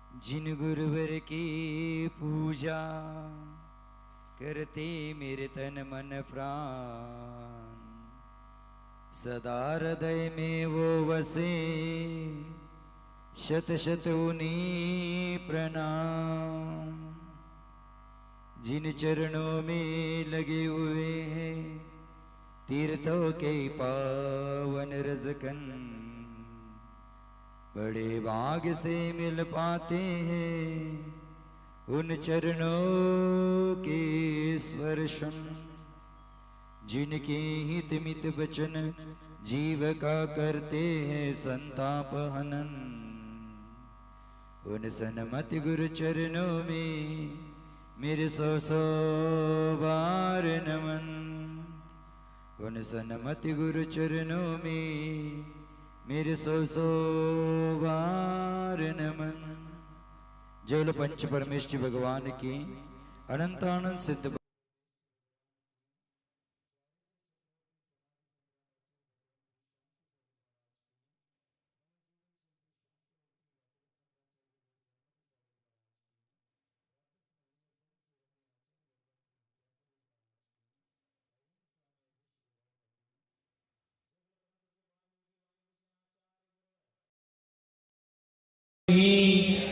जिन गुरुवर की पूजा करते मेरे तन मन प्राण, सदा हृदय में वो वसे, शत शत उन्हीं प्रणाम। जिन चरणों में लगे हुए हैं तीर्थों के पावन रजकन, बड़े भाग्य से मिल पाते हैं उन चरणों के स्पर्शन। जिनके हित मित वचन जीव का करते हैं संताप हनन, उन सन्मति गुरु चरणों में मेरे सौ सौ बार नमन। उन सन्मति गुरु चरणों में मेरे सौ सौ बार नमन। जल पंच परमेश्वर भगवान की अनंतानंद सिद्ध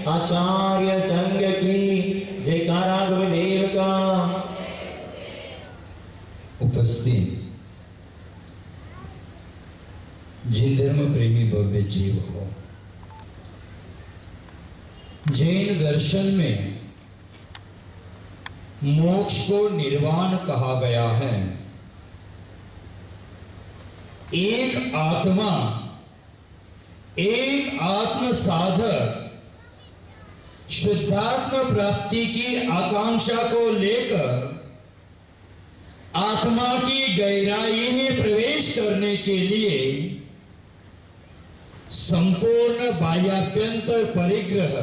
आचार्य संघ की जयकारा गुरुदेव का। उपस्थित जिन धर्म प्रेमी भव्य जीव हो, जैन दर्शन में मोक्ष को निर्वाण कहा गया है। एक आत्मा, एक आत्म साधक शुद्धात्म प्राप्ति की आकांक्षा को लेकर आत्मा की गहराई में प्रवेश करने के लिए संपूर्ण बाह्याभ्यंतर परिग्रह,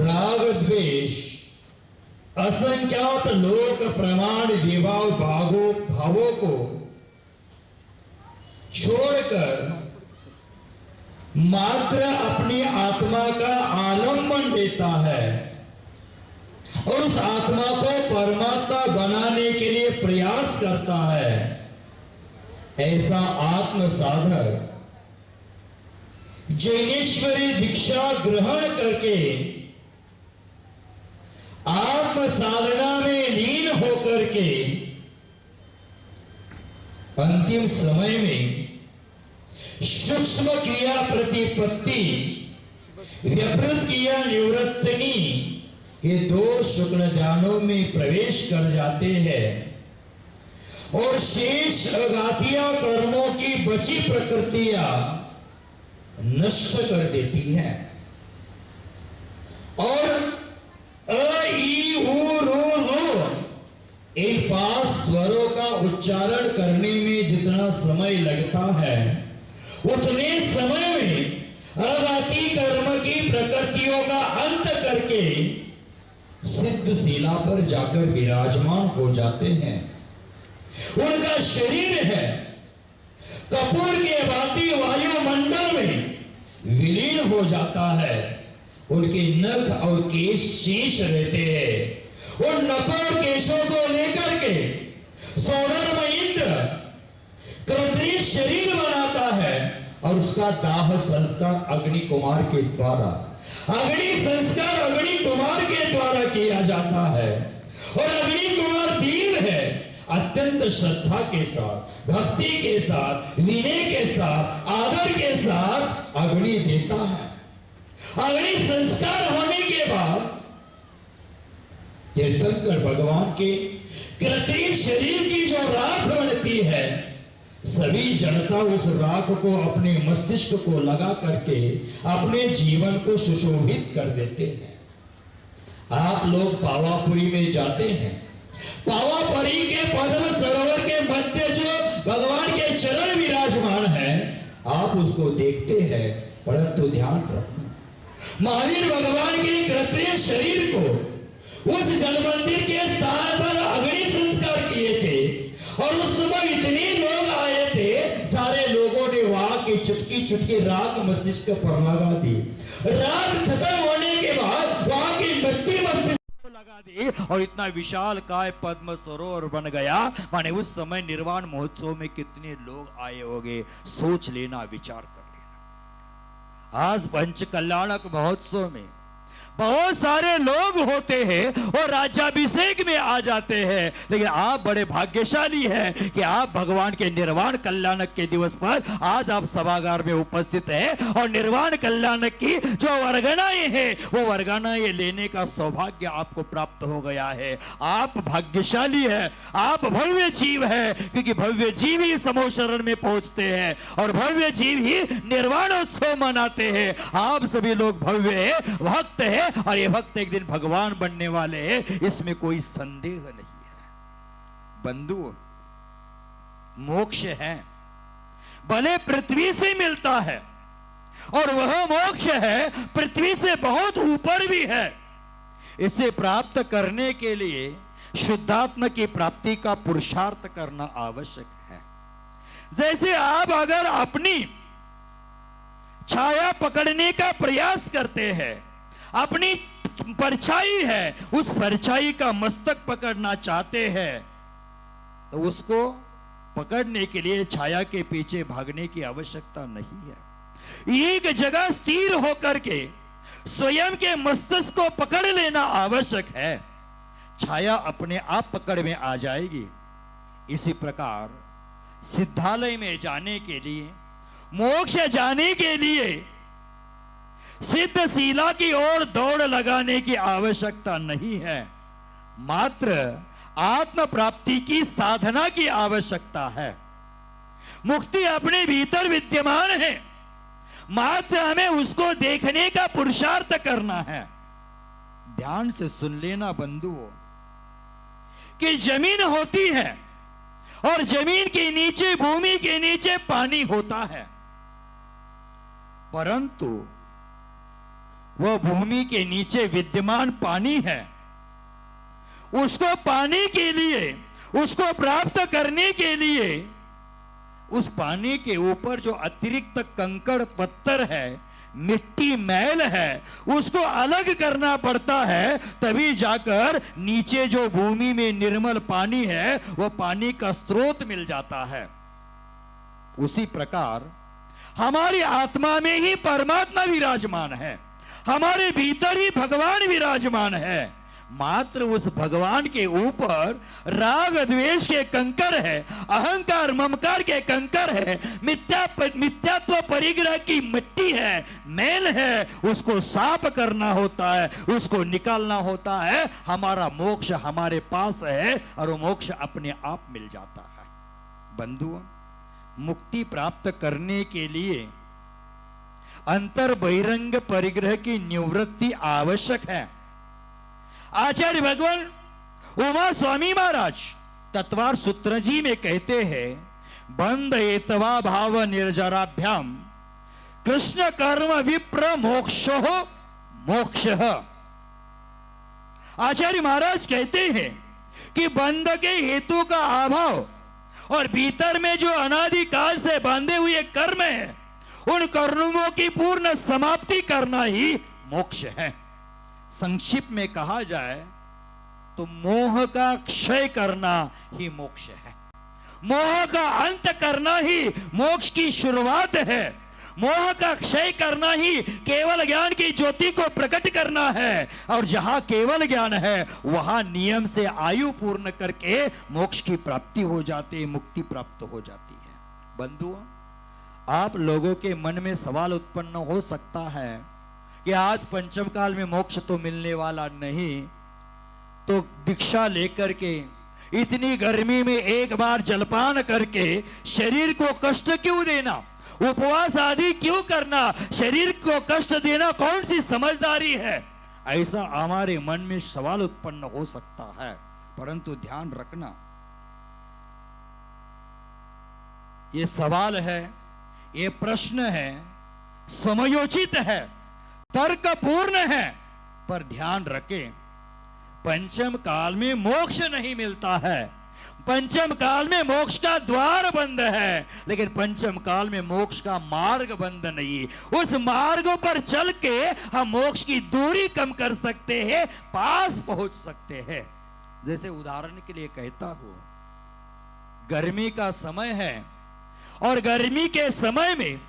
राग द्वेष, असंख्यात लोक प्रमाण विवाह भावों को छोड़कर मात्र अपनी आत्मा का आलंबन लेता है और उस आत्मा को परमात्मा बनाने के लिए प्रयास करता है। ऐसा आत्म साधक जैनेश्वरी दीक्षा ग्रहण करके आत्म साधना में लीन होकर के अंतिम समय में सूक्ष्म क्रिया प्रतिपत्ति, व्यवृत क्रिया निवृत्तनी, ये दो शुक्ल ध्यानों में प्रवेश कर जाते हैं और शेष अघातिया कर्मों की बची प्रकृतियां नष्ट कर देती हैं। और अ, ई, उ, रो इन 5 स्वरों का उच्चारण करने में जितना समय लगता है उतने समय में अघाती कर्म की प्रकृतियों का अंत करके सिद्ध शिला पर जाकर विराजमान हो जाते हैं। उनका शरीर है कपूर के भांति वायुमंडल में विलीन हो जाता है। उनके नख और केश शेष रहते हैं। उन नखों और केशों को लेकर के सौरभ इंद्र कृत्रिम शरीर बनाता है और उसका दाह संस्कार अग्नि कुमार के द्वारा, अग्नि संस्कार अग्नि कुमार के द्वारा किया जाता है। और अग्नि कुमार वीर है, अत्यंत श्रद्धा के साथ, भक्ति के साथ, विनय के साथ, आदर के साथ अग्नि देता है। अग्नि संस्कार होने के बाद तीर्थंकर भगवान के कृत्रिम शरीर की जो राख बनती है, सभी जनता उस राख को अपने मस्तिष्क को लगा करके अपने जीवन को सुशोभित कर देते हैं। आप लोग पावापुरी में जाते हैं, पावापुरी के पद्म सरोवर के मध्य जो भगवान के चरण विराजमान है, आप उसको देखते हैं, परंतु ध्यान रखना, महावीर भगवान के कृत्रिम शरीर को उस जल मंदिर के स्थान पर अग्नि संस्कार किए थे और उस समय इतने लोग आए थे, सारे लोगों ने वहां के चुटकी चुटकी राख मस्तिष्क पर लगा दी। राख खत्म होने के बाद वहां की मिट्टी मस्तिष्क लगा दी और इतना विशाल काय पद्म सरोवर बन गया। माने उस समय निर्वाण महोत्सव में कितने लोग आए होंगे, सोच लेना, विचार कर लेना। आज पंच कल्याणक महोत्सव में बहुत सारे लोग होते हैं और राज्याभिषेक में आ जाते हैं, लेकिन आप बड़े भाग्यशाली हैं कि आप भगवान के निर्वाण कल्याणक के दिवस पर आज आप सभागार में उपस्थित हैं और निर्वाण कल्याणक की जो वरगनाएं हैं वो वरगनाएं लेने का सौभाग्य आपको प्राप्त हो गया है। आप भाग्यशाली हैं, आप भव्य जीव हैं, क्योंकि भव्य जीव ही समूह शरण में पहुंचते हैं और भव्य जीव ही निर्वाणोत्सव मनाते हैं। आप सभी लोग भव्य भक्त हैं और ये भक्त एक दिन भगवान बनने वाले हैं, इसमें कोई संदेह नहीं है। बंधुओं, मोक्ष है भले पृथ्वी से मिलता है और वह मोक्ष है पृथ्वी से बहुत ऊपर भी है। इसे प्राप्त करने के लिए शुद्धात्मा की प्राप्ति का पुरुषार्थ करना आवश्यक है। जैसे आप अगर अपनी छाया पकड़ने का प्रयास करते हैं, अपनी परछाई है उस परछाई का मस्तक पकड़ना चाहते हैं, तो उसको पकड़ने के लिए छाया के पीछे भागने की आवश्यकता नहीं है। एक जगह स्थिर होकर के स्वयं के मस्तिष्क को पकड़ लेना आवश्यक है, छाया अपने आप पकड़ में आ जाएगी। इसी प्रकार सिद्धालय में जाने के लिए, मोक्ष जाने के लिए सिद्ध शिला की ओर दौड़ लगाने की आवश्यकता नहीं है, मात्र आत्म प्राप्ति की साधना की आवश्यकता है। मुक्ति अपने भीतर विद्यमान है, मात्र हमें उसको देखने का पुरुषार्थ करना है। ध्यान से सुन लेना बंधुओं कि जमीन होती है और जमीन के नीचे, भूमि के नीचे पानी होता है, परंतु वह भूमि के नीचे विद्यमान पानी है, उसको पाने के लिए, उसको प्राप्त करने के लिए उस पानी के ऊपर जो अतिरिक्त कंकड़ पत्थर है, मिट्टी मैल है, उसको अलग करना पड़ता है, तभी जाकर नीचे जो भूमि में निर्मल पानी है वह पानी का स्रोत मिल जाता है। उसी प्रकार हमारी आत्मा में ही परमात्मा विराजमान है, हमारे भीतर ही भगवान विराजमान है, मात्र उस भगवान के ऊपर राग द्वेष के कंकर है, अहंकार ममकार के कंकर है, मिथ्यात्व परिग्रह की मिट्टी है, मैल है, उसको साफ करना होता है, उसको निकालना होता है। हमारा मोक्ष हमारे पास है और वो मोक्ष अपने आप मिल जाता है। बंधुओं, मुक्ति प्राप्त करने के लिए अंतर बहिरंग परिग्रह की निवृत्ति आवश्यक है। आचार्य भगवान उमा स्वामी महाराज तत्वार सूत्र जी में कहते हैं, बंध एतवा भाव निर्जराभ्याम कृष्ण कर्म विप्र मोक्षो मोक्ष। आचार्य महाराज कहते हैं कि बंध के हेतु का अभाव और भीतर में जो अनादिकाल से बांधे हुए कर्म है, उन कर्मों की पूर्ण समाप्ति करना ही मोक्ष है। संक्षिप्त में कहा जाए तो मोह का क्षय करना ही मोक्ष है, मोह का अंत करना ही मोक्ष की शुरुआत है, मोह का क्षय करना ही केवल ज्ञान की ज्योति को प्रकट करना है। और जहां केवल ज्ञान है वहां नियम से आयु पूर्ण करके मोक्ष की प्राप्ति हो जाती है, मुक्ति प्राप्त हो जाती है। बंधुओं, आप लोगों के मन में सवाल उत्पन्न हो सकता है कि आज पंचम काल में मोक्ष तो मिलने वाला नहीं, तो दीक्षा लेकर के इतनी गर्मी में एक बार जलपान करके शरीर को कष्ट क्यों देना, उपवास आदि क्यों करना, शरीर को कष्ट देना कौन सी समझदारी है? ऐसा हमारे मन में सवाल उत्पन्न हो सकता है, परंतु ध्यान रखना, ये सवाल है, ये प्रश्न है, समयोचित है, तर्कपूर्ण है, पर ध्यान रखें, पंचम काल में मोक्ष नहीं मिलता है, पंचम काल में मोक्ष का द्वार बंद है, लेकिन पंचम काल में मोक्ष का मार्ग बंद नहीं। उस मार्ग पर चल के हम मोक्ष की दूरी कम कर सकते हैं, पास पहुंच सकते हैं। जैसे उदाहरण के लिए कहता हूं, गर्मी का समय है और गर्मी के समय में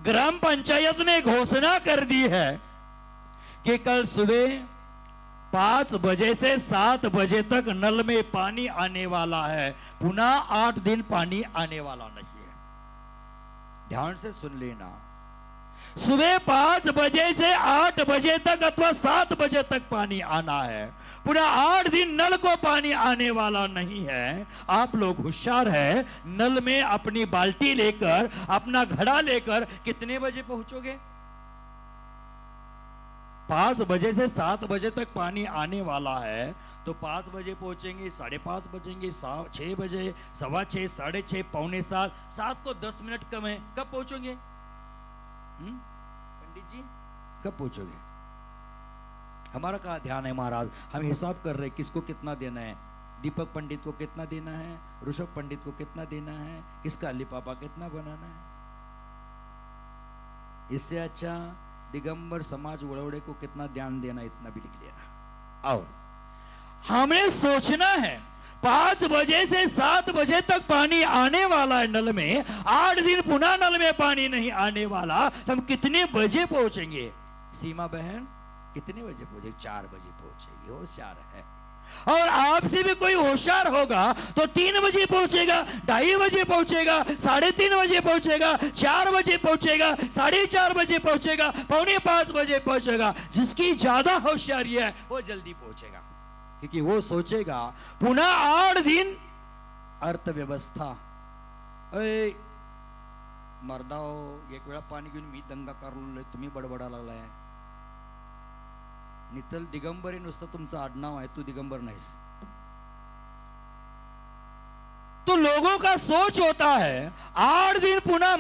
ग्राम पंचायत ने घोषणा कर दी है कि कल सुबह 5 बजे से 7 बजे तक नल में पानी आने वाला है, पुनः 8 दिन पानी आने वाला नहीं है। ध्यान से सुन लेना, सुबह 5 बजे से 8 बजे तक अथवा 7 बजे तक पानी आना है, पुनः 8 दिन नल को पानी आने वाला नहीं है। आप लोग होशियार है, नल में अपनी बाल्टी लेकर, अपना घड़ा लेकर कितने बजे पहुंचोगे? 5 बजे से 7 बजे तक पानी आने वाला है, तो 5 बजे पहुंचेंगे, 5:30 बजेंगे, 6 बजे, 6:15, 6:30, 6:45, 7 को 10 मिनट कम है, कब पहुंचोगे? पंडित जी कब पहुंचोगे? हमारा क्या ध्यान है महाराज, हम हिसाब कर रहे किसको कितना देना है, दीपक पंडित को कितना देना है, ऋषभ पंडित को कितना देना है, किसका लिफाफा कितना बनाना है। इससे अच्छा दिगंबर समाज वड़वड़े को कितना ध्यान देना, इतना भी लिख लेना। और हमें सोचना है 5 बजे से 7 बजे तक पानी आने वाला है नल में, 8 दिन पुनः नल में पानी नहीं आने वाला, तो हम कितने बजे पहुंचेंगे? सीमा बहन कितने बजे पहुंचेगी? 4 बजे पहुंचेगी, होशियार है। और आपसे भी कोई होशियार होगा तो 3 बजे पहुंचेगा, 2:30 बजे पहुंचेगा, 3:30 बजे पहुंचेगा, 4 बजे पहुंचेगा, 4:30 बजे पहुंचेगा, 4:45 बजे पहुंचेगा। जिसकी ज्यादा होशियारी है वो जल्दी पहुंचेगा, क्योंकि वो सोचेगा पुनः 8 दिन अर्थव्यवस्था। मर्दाओ एक वेळा पाणी घेऊन मी दंगा करलो, तुम्ही बडबडा लागलाय। नितल दिगंबरी नुसतं तुमचं आडनाव आहे, तू दिगंबर नाहीस। तो लोगों का सोच होता है 8 दिन पुनः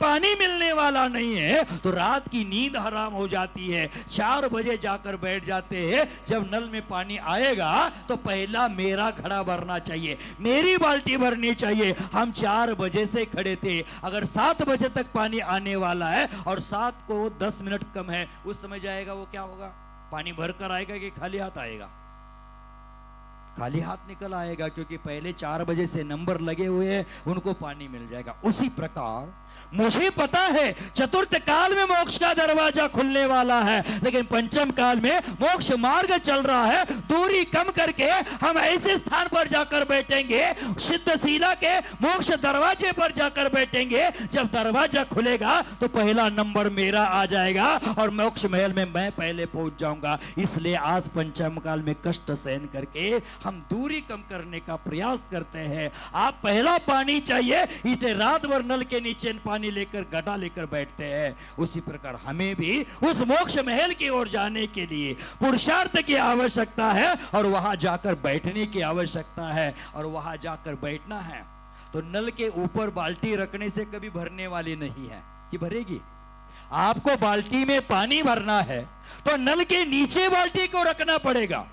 पानी मिलने वाला नहीं है, तो रात की नींद हराम हो जाती है। 4 बजे जाकर बैठ जाते हैं, जब नल में पानी आएगा तो पहला मेरा घड़ा भरना चाहिए, मेरी बाल्टी भरनी चाहिए। हम 4 बजे से खड़े थे, अगर 7 बजे तक पानी आने वाला है और 7 को 10 मिनट कम है, उस समय जाएगा वो क्या होगा? पानी भरकर आएगा कि खाली हाथ आएगा? खाली हाथ निकल आएगा, क्योंकि पहले 4 बजे से नंबर लगे हुए हैं, उनको पानी मिल जाएगा। उसी प्रकार मुझे पता है चतुर्थ काल में मोक्ष का दरवाजा खुलने वाला है, लेकिन पंचम काल में मोक्ष मार्ग चल रहा है। दूरी कम करके हम ऐसे स्थान पर जाकर बैठेंगे, सिद्धशीला के मोक्ष दरवाजे पर जाकर बैठेंगे। जब दरवाजा खुलेगा तो पहला नंबर मेरा आ जाएगा और मोक्ष महल में मैं पहले पहुंच जाऊंगा। इसलिए आज पंचम काल में कष्ट सहन करके हम दूरी कम करने का प्रयास करते हैं। आप पहला पानी चाहिए, इसलिए रात भर नल के नीचे पानी लेकर गड्ढा लेकर बैठते हैं। उसी प्रकार हमें भी उस मोक्ष महल की ओर जाने के लिए पुरुषार्थ की आवश्यकता है और वहां जाकर बैठने की आवश्यकता है। और वहां जाकर बैठना है तो नल के ऊपर बाल्टी रखने से कभी भरने वाली नहीं है कि भरेगी। आपको बाल्टी में पानी भरना है तो नल के नीचे बाल्टी को रखना पड़ेगा।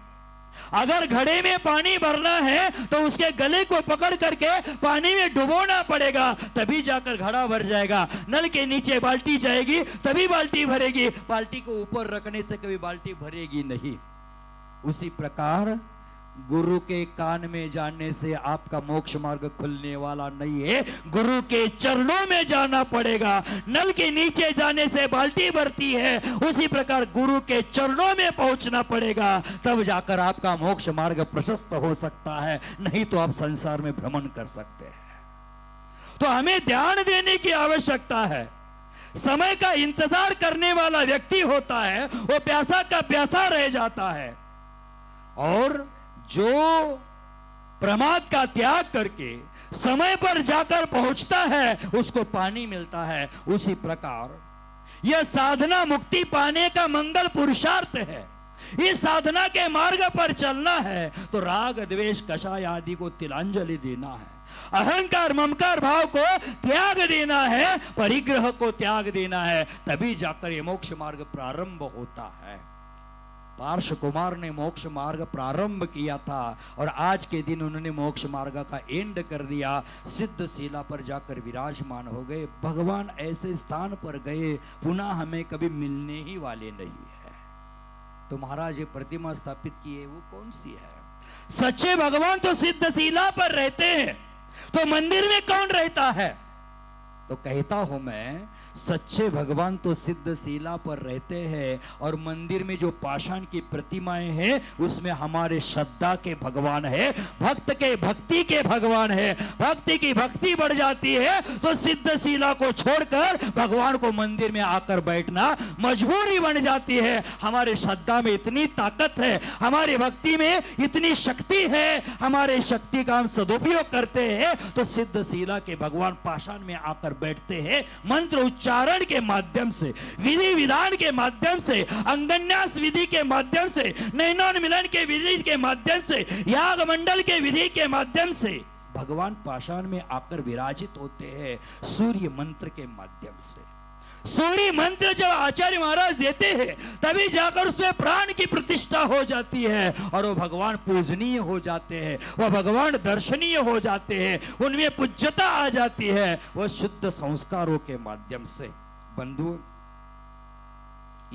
अगर घड़े में पानी भरना है तो उसके गले को पकड़ करके पानी में डुबोना पड़ेगा, तभी जाकर घड़ा भर जाएगा। नल के नीचे बाल्टी जाएगी तभी बाल्टी भरेगी, बाल्टी को ऊपर रखने से कभी बाल्टी भरेगी नहीं। उसी प्रकार गुरु के कान में जाने से आपका मोक्ष मार्ग खुलने वाला नहीं है, गुरु के चरणों में जाना पड़ेगा। नल के नीचे जाने से बाल्टी भरती है, उसी प्रकार गुरु के चरणों में पहुंचना पड़ेगा, तब जाकर आपका मोक्ष मार्ग प्रशस्त हो सकता है, नहीं तो आप संसार में भ्रमण कर सकते हैं। तो हमें ध्यान देने की आवश्यकता है। समय का इंतजार करने वाला व्यक्ति होता है वो प्यासा का प्यासा रह जाता है, और जो प्रमाद का त्याग करके समय पर जाकर पहुंचता है उसको पानी मिलता है। उसी प्रकार यह साधना मुक्ति पाने का मंगल पुरुषार्थ है। इस साधना के मार्ग पर चलना है तो राग द्वेष कषाय आदि को तिलांजलि देना है, अहंकार ममकार भाव को त्याग देना है, परिग्रह को त्याग देना है, तभी जाकर ये मोक्ष मार्ग प्रारंभ होता है। पार्श कुमार ने मोक्ष मार्ग प्रारंभ किया था और आज के दिन उन्होंने मोक्ष मार्ग का एंड कर दिया, सिद्ध शिला पर जाकर विराजमान हो गए। भगवान ऐसे स्थान पर गए पुनः हमें कभी मिलने ही वाले नहीं है। तो महाराज ये प्रतिमा स्थापित किए वो कौन सी है? सच्चे भगवान तो सिद्ध शिला पर रहते हैं, तो मंदिर में कौन रहता है? तो कहता हूं मैं, सच्चे भगवान तो सिद्ध शिला पर रहते हैं और मंदिर में जो पाषाण की प्रतिमाएं हैं उसमें हमारे श्रद्धा के भगवान है, भक्त के भक्ति के भगवान है। भक्ति की भक्ति बढ़ जाती है तो सिद्ध शिला को छोड़कर भगवान को मंदिर में आकर बैठना मजबूरी बन जाती है। हमारे श्रद्धा में इतनी ताकत है, हमारी भक्ति में इतनी शक्ति है, हमारे शक्ति का हम सदुपयोग करते हैं तो सिद्ध शिला के भगवान पाषाण में आकर बैठते हैं। मंत्र उच्चारण के माध्यम से, विधि विधान के माध्यम से, अंगन्यास विधि के माध्यम से, नैनोन्मिलन के विधि के माध्यम से, याग मंडल के विधि के माध्यम से भगवान पाषाण में आकर विराजित होते हैं। सूर्य मंत्र के माध्यम से, सूर्य मंत्र जब आचार्य महाराज देते हैं तभी जाकर उसमें प्राण की प्रतिष्ठा हो जाती है और वो भगवान पूजनीय हो जाते हैं, वह भगवान दर्शनीय हो जाते हैं, उनमें पूज्यता आ जाती है, वह शुद्ध संस्कारों के माध्यम से। बंधु,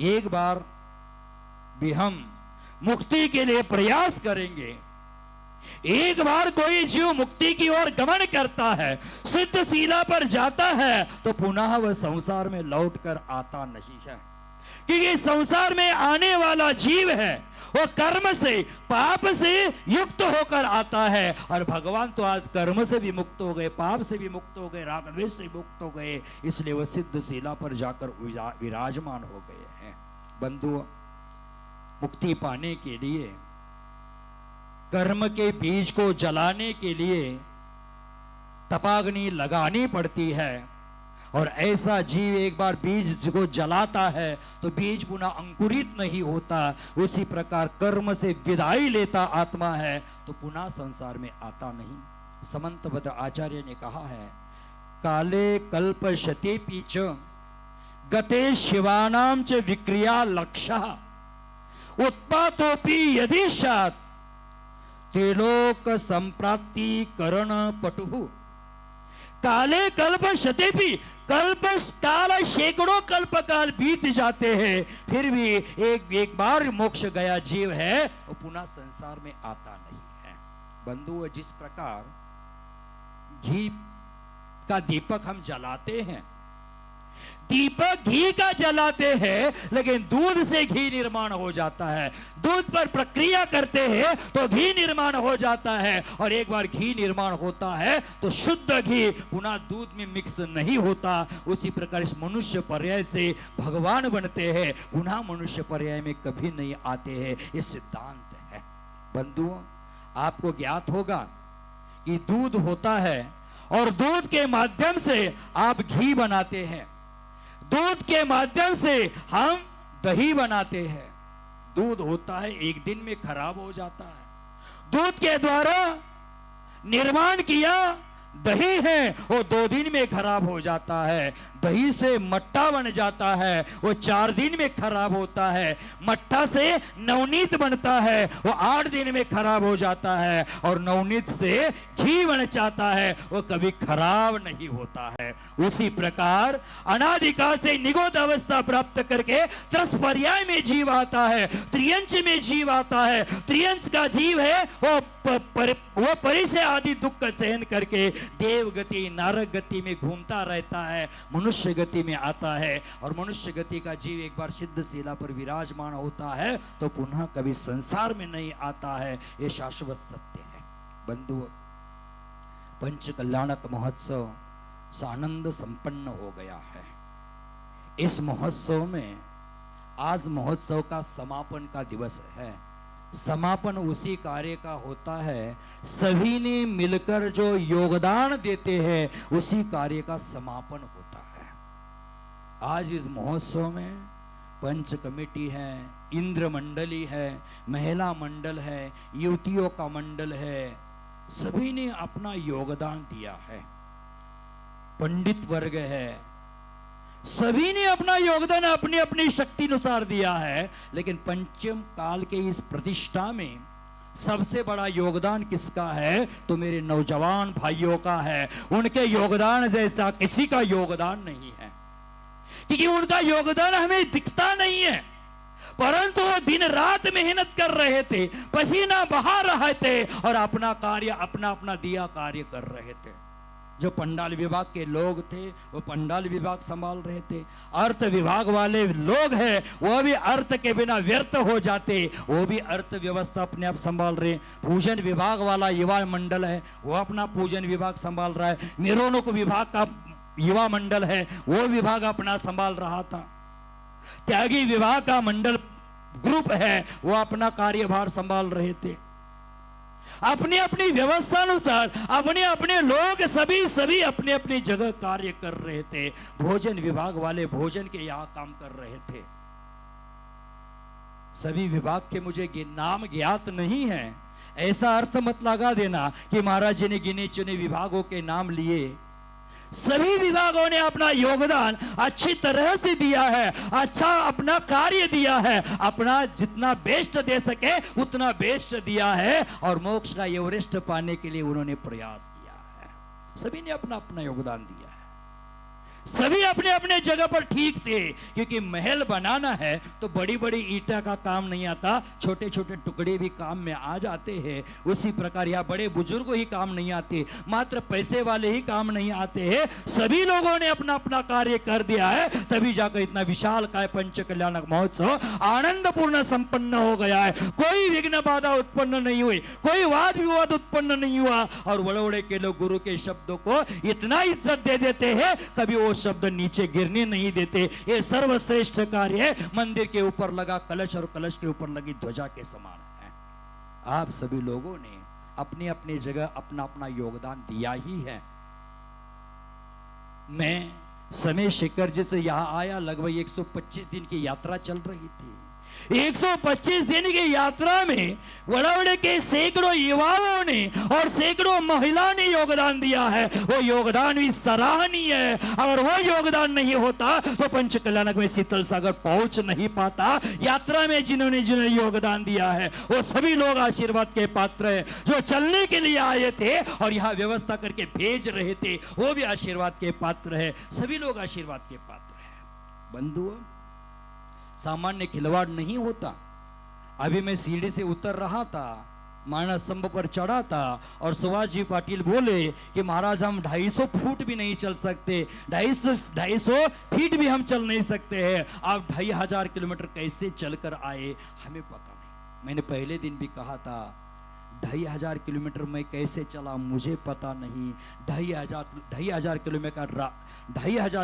एक बार भी हम मुक्ति के लिए प्रयास करेंगे, एक बार कोई जीव मुक्ति की ओर गमन करता है, सिद्ध शिला पर जाता है तो पुनः वह संसार में लौटकर आता नहीं है, क्योंकि संसार में आने वाला जीव है वो कर्म से, पाप से युक्त होकर आता है। और भगवान तो आज कर्म से भी मुक्त हो गए, पाप से भी मुक्त हो गए, राग द्वेष से मुक्त हो गए, इसलिए वह सिद्ध शिला पर जाकर विराजमान हो गए हैं। बंधु, मुक्ति पाने के लिए, कर्म के बीज को जलाने के लिए तपाग्नि लगानी पड़ती है और ऐसा जीव एक बार बीज को जलाता है तो बीज पुनः अंकुरित नहीं होता। उसी प्रकार कर्म से विदाई लेता आत्मा है तो पुनः संसार में आता नहीं। समंतभद्र आचार्य ने कहा है, काले कल्प शतेपि च गते शिवानां च विक्रिया लक्षः उत्पातोपि यदि स्यात् त्रिलोक संप्राप्ति करण पटुः। काले कल्प शतेपि, कल्प काल सैकड़ों कल्प काल बीत जाते हैं फिर भी एक बार मोक्ष गया जीव है वो पुनः संसार में आता नहीं है। बंधु, जिस प्रकार घी का दीपक हम जलाते हैं, दीपक घी का जलाते हैं लेकिन दूध से घी निर्माण हो जाता है, दूध पर प्रक्रिया करते हैं तो घी निर्माण हो जाता है और एक बार घी निर्माण होता है तो शुद्ध घी पुनः दूध में मिक्स नहीं होता। उसी प्रकार इस मनुष्य पर्याय से भगवान बनते हैं, पुनः मनुष्य पर्याय में कभी नहीं आते हैं, ये सिद्धांत है। बंधुओं, आपको ज्ञात होगा कि दूध होता है और दूध के माध्यम से आप घी बनाते हैं, दूध के माध्यम से हम दही बनाते हैं। दूध होता है एक दिन में खराब हो जाता है, दूध के द्वारा निर्माण किया दही है वो 2 दिन में खराब हो जाता है, दही से मट्ठा बन जाता है वो 4 दिन में खराब होता है, मट्ठा से नवनीत बनता है वो 8 दिन में खराब हो जाता है और नवनीत से घी बन जाता है वो कभी खराब नहीं होता है। उसी प्रकार अनादिकाल से निगोद अवस्था प्राप्त करके त्रस पर्याय में जीव आता है, त्रियंच में जीव आता है, त्रियंच का जीव है वो परिचय आदि दुख सहन करके देव गति नारक गति में घूमता रहता है, मनुष्य गति में आता है और मनुष्य गति का जीव एक बार सिद्ध शिला पर विराजमान होता है तो पुनः कभी संसार में नहीं आता है, ये शाश्वत सत्य है। बंधुओं, पंच कल्याणक महोत्सव सानंद संपन्न हो गया है। इस महोत्सव में आज महोत्सव का समापन का दिवस है। समापन उसी कार्य का होता है, सभी ने मिलकर जो योगदान देते हैं उसी कार्य का समापन होता है। आज इस महोत्सव में पंच कमेटी है, इंद्र मंडली है, महिला मंडल है, युवतियों का मंडल है, सभी ने अपना योगदान दिया है। पंडित वर्ग है, सभी ने अपना योगदान अपनी अपनी शक्ति अनुसार दिया है, लेकिन पंचम काल के इस प्रतिष्ठा में सबसे बड़ा योगदान किसका है? तो मेरे नौजवान भाइयों का है। उनके योगदान जैसा किसी का योगदान नहीं है, क्योंकि उनका योगदान हमें दिखता नहीं है, परंतु वो दिन रात मेहनत कर रहे थे, पसीना बहा रहे थे और अपना कार्य अपना अपना दिया कार्य कर रहे थे। जो पंडाल विभाग के लोग थे वो पंडाल विभाग संभाल रहे थे, अर्थ विभाग वाले लोग हैं वो भी अर्थ के बिना व्यर्थ हो जाते, वो भी अर्थ व्यवस्था अपने आप संभाल रहे। पूजन विभाग वाला युवा मंडल है वो अपना पूजन विभाग संभाल रहा है, निरोधक विभाग का युवा मंडल है वो विभाग अपना संभाल रहा था, त्यागी विभाग का मंडल ग्रुप है वो अपना कार्यभार संभाल रहे थे। अपनी अपनी व्यवस्था अनुसार अपने अपने लोग सभी अपने अपनी जगह कार्य कर रहे थे। भोजन विभाग वाले भोजन के यहां काम कर रहे थे। सभी विभाग के मुझे नाम ज्ञात नहीं है, ऐसा अर्थ मत लगा देना कि महाराज जी ने गिने चुने विभागों के नाम लिए। सभी विभागों ने अपना योगदान अच्छी तरह से दिया है, अच्छा अपना कार्य दिया है, अपना जितना बेस्ट दे सके उतना बेस्ट दिया है और मोक्ष का एवरेस्ट पाने के लिए उन्होंने प्रयास किया है। सभी ने अपना अपना योगदान दिया है, सभी अपने अपने जगह पर ठीक थे, क्योंकि महल बनाना है तो बड़ी बड़ी ईंटा का काम नहीं आता, छोटे छोटे टुकड़े भी काम में आ जाते हैं। उसी प्रकार यहाँ बड़े बुजुर्ग ही काम नहीं आते, मात्र पैसे वाले ही काम नहीं आते हैं। सभी लोगों ने अपना अपना कार्य कर दिया है, तभी जाकर इतना विशाल काय पंच कल्याणक महोत्सव आनंद पूर्ण संपन्न हो गया है। कोई विघ्न बाधा उत्पन्न नहीं हुई, कोई वाद विवाद उत्पन्न नहीं हुआ और बड़े के लोग गुरु के शब्दों को इतना इज्जत दे देते हैं, कभी वो शब्द नीचे गिरने नहीं देते। ये सर्वश्रेष्ठ कार्य मंदिर के ऊपर लगा कलश और कलश के ऊपर लगी ध्वजा के समान है। आप सभी लोगों ने अपनी अपनी जगह अपना अपना योगदान दिया ही है। मैं समय शेखर जी से यहां आया, लगभग 125 दिन की यात्रा चल रही थी। 125 दिन की यात्रा में बड़े के सैकड़ों युवाओं ने और सैकड़ों महिलाओं ने योगदान दिया है। वो योगदान भी सराहनीय है। अगर वो योगदान नहीं होता तो पंच कल्याणक में शीतल सागर पहुंच नहीं पाता। यात्रा में जिन्होंने योगदान दिया है वो सभी लोग आशीर्वाद के पात्र है। जो चलने के लिए आए थे और यहाँ व्यवस्था करके भेज रहे थे वो भी आशीर्वाद के पात्र है। सभी लोग आशीर्वाद के पात्र है। बंधुओं, सामान्य खिलवाड़ नहीं होता। अभी मैं सीढ़ी से उतर रहा था, मानस स्तंभ पर चढ़ा था और सुभाष जी पाटिल बोले कि महाराज हम 250 फुट भी नहीं चल सकते, 250 फीट भी हम चल नहीं सकते हैं। आप 2500 किलोमीटर कैसे चलकर आए हमें पता नहीं। मैंने पहले दिन भी कहा था 2500 किलोमीटर मैं कैसे चला मुझे पता नहीं। 2500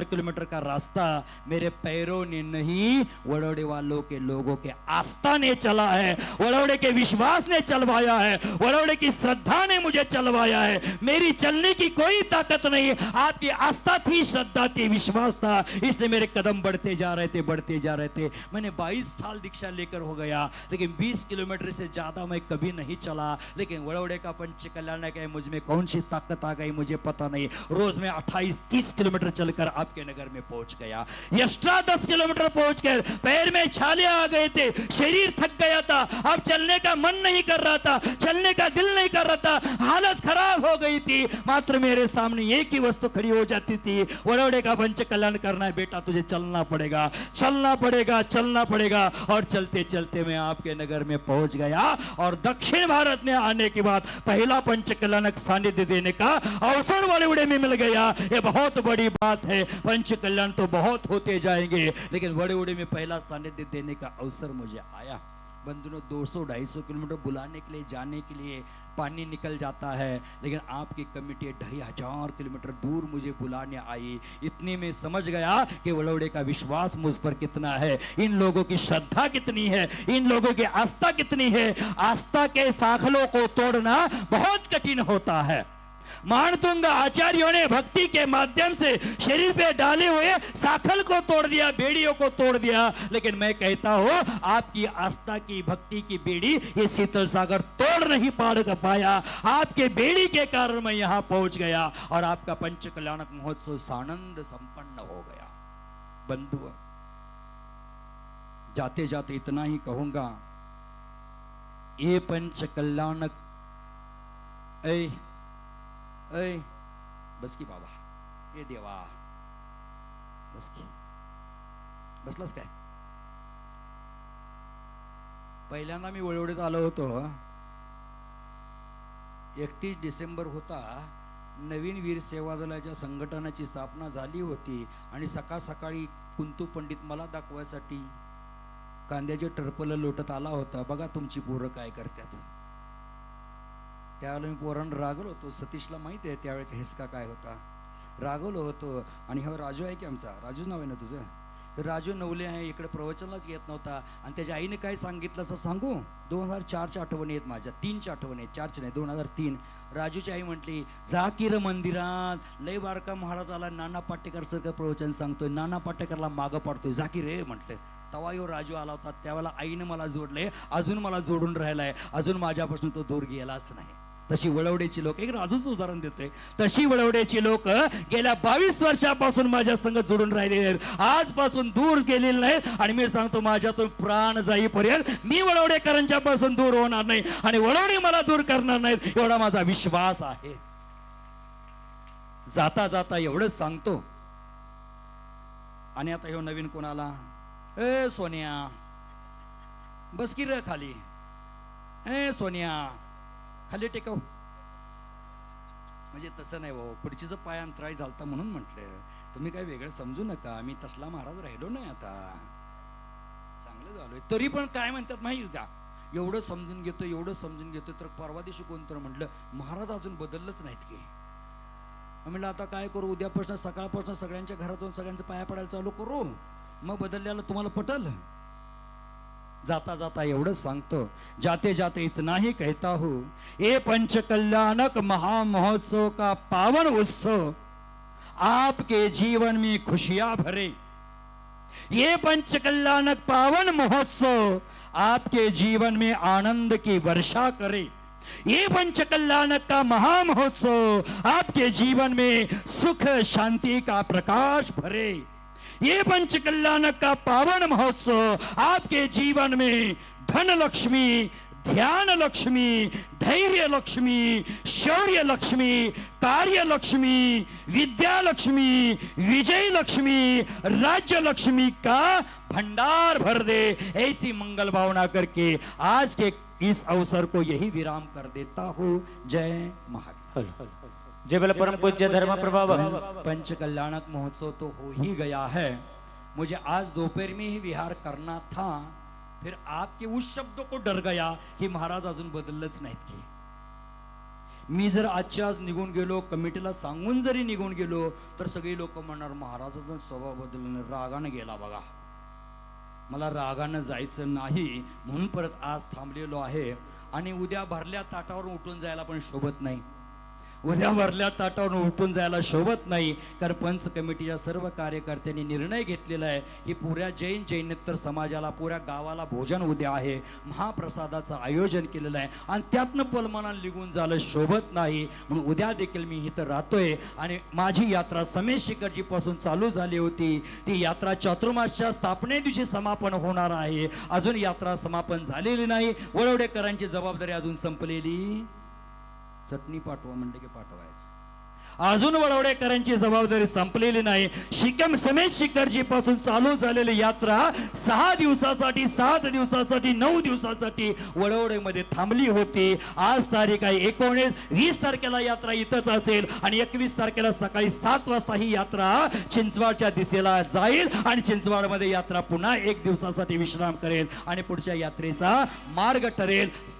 किलोमीटर का रास्ता मेरे पैरों ने नहीं, वड़ोड़े वालों के लोगों के आस्था ने चला है, वड़ोड़े के विश्वास ने चलवाया है, वड़ोड़े की श्रद्धा ने मुझे चलवाया है। मेरी चलने की कोई ताकत नहीं, आपकी आस्था थी, श्रद्धा थी, विश्वास था, इसलिए मेरे कदम बढ़ते जा रहे थे। मैंने 22 साल दीक्षा लेकर हो गया, लेकिन 20 किलोमीटर से ज्यादा मैं कभी नहीं चला। लेकिन वड़ोड़े का पंच कल्याणक है, मुझ में कौन सी ताकत आ गई मुझे पता नहीं। रोज में 28-30 किलोमीटर चलकर आपके नगर में पहुंच गया। एक्स्ट्रा 10 किलोमीटर पहुंचकर पैर में छाले आ गए थे, शरीर थक गया था, अब चलने का मन नहीं कर रहा था, चलने का दिल नहीं कर रहा था, हालत खराब हो गई थी। मात्र मेरे सामने एक ही वस्तु खड़ी हो जाती थी, वड़ोड़े का पंच कल्याण करना है बेटा, तुझे चलना पड़ेगा। और चलते चलते मैं आपके नगर में पहुंच गया और दक्षिण भारत में आने के बाद पहला पंच कल्याणक सानिध्य देने का अवसर वड़ोड़े में मिल गया। ये बहुत बड़ी बात है। पंच कल्याण तो बहुत होते जाएंगे, लेकिन वड़ोड़े में पहला सानिध्य देने का अवसर मुझे आया। बंधुओं, 200-250 किलोमीटर बुलाने के लिए जाने के लिए पानी निकल जाता है, लेकिन आपकी कमेटी 2500 किलोमीटर दूर मुझे बुलाने आई। इतने में समझ गया कि वड़ोड़े का विश्वास मुझ पर कितना है, इन लोगों की श्रद्धा कितनी है, इन लोगों की आस्था कितनी है। आस्था के साखलों को तोड़ना बहुत कठिन होता है। मानतुंग आचार्यों ने भक्ति के माध्यम से शरीर पे डाले हुए साखल को तोड़ दिया, बेड़ियों को तोड़ दिया। लेकिन मैं कहता हूं आपकी आस्था की भक्ति की बेड़ी ये शीतल सागर तोड़ नहीं पाया। आपके बेड़ी के कारण मैं यहां पहुंच गया और आपका पंच कल्याणक महोत्सव सानंद संपन्न हो गया। बंधु, जाते जाते इतना ही कहूंगा, ये पंच कल्याणक ऐ ऐ बस की बाबा, हे देवा बस की, बसलास काय? पहिल्यांदा मी वळवडीत आलो होतो, 31 डिसेंबर होता, नवीन वीर सेवा दलाच्या संघटनाची स्थापना झाली होती आणि सकाळ सकाळी कुंतू पंडित मला दाखवायसाठी कांद्याचे टरपलं लोटत आला होता. बघा तुमची पोरं काय करतात. त्यावेळेला मी पोरांना रागवलो होतो. सतीशला माहिती आहे त्यावेळेचा हिसका काय होता. रागवलो होतो. आणि हा राजू आहे की आमचा, राजूच नाव आहे ना तुझं, राजू नवले आहे, इकडे प्रवचनालाच येत नव्हता. आणि त्याच्या आईने काय सांगितलं असं सांगू, 2004च्या आठवणी आहेत माझ्या, 3च्या आठवणी आहेत, 4च्या नाही, 2003. राजूची आई म्हटली, जा की र मंदिरात, लय बारका महाराज आला, नाना पाटेकर सारखं प्रवचन सांगतोय, नाना पाटेकरला मागं पाडतोय, जा की रे म्हटलं. तवा यो राजू आला होता, त्यावेळेला आईनं मला जोडले, अजून मला जोडून राहिलाय, अजून माझ्यापासून तो दूर गेलाच नाही. तशी वळवड्याची लोक, एक राजूच उदाहरण देते, तशी वळवड्याची लोक गेल्या 22 वर्षापासून माझ्या संग जोडून राहिलेले आहेत, आजपासून दूर गेलेले नाहीत. आणि मी सांगतो, माझ्यातून प्राण जाईपर्यंत मी वळवडेकरांच्या पासून दूर होणार नाही आणि वळवडे मला दूर करणार नाहीत, एवढा माझा विश्वास आहे. जाता जाता एवढंच सांगतो. आणि आता हे नवीन कोणाला, ए सोनिया बस की रे खाली, ए सोनिया खाली टेकव. म्हणजे तसं नाही भाऊ, खुर्चीचं पाय अंतराळी झालता म्हणून म्हटलं, तुम्ही काय वेगळं समजू नका, मी तसला महाराज राहिलो नाही, आता चांगलं झालोय. तरी पण काय म्हणतात माहिती का, एवढं समजून घेतो, एवढं समजून घेतो, तर परवा दिवशी कोणतं म्हटलं, महाराज अजून बदललंच नाहीत की. म्हटलं आता काय करू, उद्यापासून सकाळपासून सगळ्यांच्या घरात जाऊन सगळ्यांचं पाया पडायला चालू करू, मग बदलल्याला तुम्हाला पटल. जाता जाता एवढंच सांगतो, जाते जाते इतना ही कहता हूं, ये पंच कल्याणक महामहोत्सव का पावन उत्सव आपके जीवन में खुशियां भरे. ये पंच कल्याणक पावन महोत्सव आपके जीवन में आनंद की वर्षा करे. ये पंच कल्याणक का महामहोत्सव आपके जीवन में सुख शांति का प्रकाश भरे. ये पंच कल्याणक का पावन महोत्सव आपके जीवन में धन लक्ष्मी, ध्यान लक्ष्मी, धैर्य लक्ष्मी, शौर्य लक्ष्मी, कार्य लक्ष्मी, विद्या लक्ष्मी, विजय लक्ष्मी, राज्य लक्ष्मी का भंडार भर दे. ऐसी मंगल भावना करके आज के इस अवसर को यही विराम कर देता हूँ. जय महावीर. जय बल परम पूज्य धर्म प्रभाव. पंच कल्याणक महोत्सव तो हो ही गया है. मुझे आज दोपहर में ही विहार करना था, फिर आपके उस शब्दों को डर गया की महाराज अजून बदललंच नाहीत की. मी जर आजच्या आज निघून गेलो, कमिटीला सांगून जरी निघून गेलो, तर सगळी लोक म्हणणार महाराजाचा स्वभाव बदलून रागाने गेला बघा. मला रागानं जायचं नाही म्हणून परत आज थांबलेलो आहे. आणि उद्या भरल्या ताटावरून उठून जायला पण शोभत नाही, उद्या भरल्या ताटावरून उठून जायला शोभत नाही. कारण पंच कमिटीच्या सर्व कार्यकर्त्यांनी निर्णय घेतलेला आहे की पुऱ्या जैनेतर समाजाला, पुऱ्या गावाला भोजन उद्या आहे, महाप्रसादाचं आयोजन केलेलं आहे. आणि त्यातनं पलमानानं निघून झालं शोभत नाही, म्हणून उद्या देखील मी इथं राहतोय. आणि माझी यात्रा समेत शिखरजी पासून चालू झाली होती, ती यात्रा चातुर्मासच्या स्थापने दिवशी समापन होणार आहे. अजून यात्रा समापन झालेली नाही. वळवडेकरांची जबाबदारी अजून संपलेली, चटणी पाठवा म्हणले की पाठवायचं, अजून वळवडेकरांची जबाबदारी संपलेली नाही. शिकम समेत शिखरजी पासून चालू झालेली यात्रा 6 दिवसासाठी, 7 दिवसासाठी, 9 दिवसासाठी वळवडेमध्ये थांबली होती. आज तारीख आहे 19. 20 तारखेला यात्रा इथंच असेल आणि 21 तारखेला सकाळी 7 वाजता ही यात्रा चिंचवाडच्या दिशेला जाईल आणि चिंचवाडमध्ये यात्रा पुन्हा 1 दिवसासाठी विश्राम करेल आणि पुढच्या यात्रेचा मार्ग ठरेल.